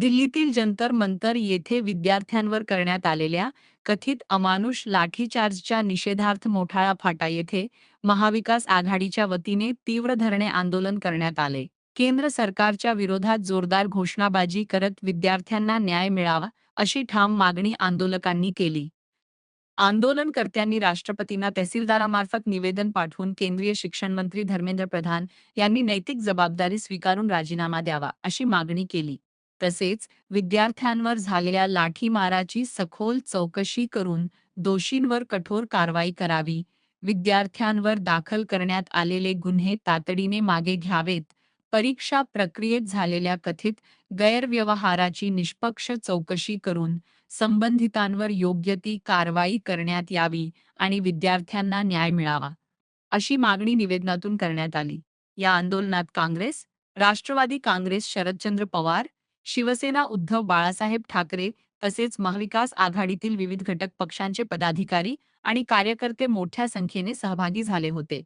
दिल्लीतील जंतर मंतर येथे विद्यार्थ्यांवर करण्यात आलेल्या कथित अमानुष लाठीचार्जच्या निषेधार्थ मोठाळा फाटा येथे महाविकास आघाडीच्या वतीने तीव्र धरणे आंदोलन करण्यात आले. केंद्र सरकारच्या विरोधात जोरदार घोषणाबाजी करत विद्यार्थ्यांना न्याय मिळावा अशी ठाम मागणी आंदोलकांनी केली. आंदोलनकर्त्यांनी राष्ट्रपतींना तहसीलदारामार्फत निवेदन पाठवून केंद्रीय शिक्षण मंत्री धर्मेंद्र प्रधान यांनी नैतिक जबाबदारी स्वीकारून राजीनामा द्यावा अशी मागणी केली. तसेच विद्यार्थ्यांवर झालेल्या लाठीमाराची सखोल चौकशी करून दोषींवर कठोर कारवाई करावी, विद्यार्थ्यांवर दाखल करण्यात आलेले गुन्हे तातडीने मागे घ्यावेत, परीक्षा प्रक्रियेत झालेल्या कथित गैरव्यवहाराची निष्पक्ष चौकशी करून संबंधितांवर योग्य ती कारवाई करण्यात यावी आणि विद्यार्थ्यांना न्याय मिळावा, अशी मागणी निवेदनातून करण्यात आली. या आंदोलनात काँग्रेस, राष्ट्रवादी काँग्रेस शरदचंद्र पवार, शिवसेना उद्धव बाळासाहेब ठाकरे तसेच महाविकास आघाडीतील विविध घटक पक्षांचे पदाधिकारी आणि कार्यकर्ते मोठ्या संख्येने सहभागी झाले होते.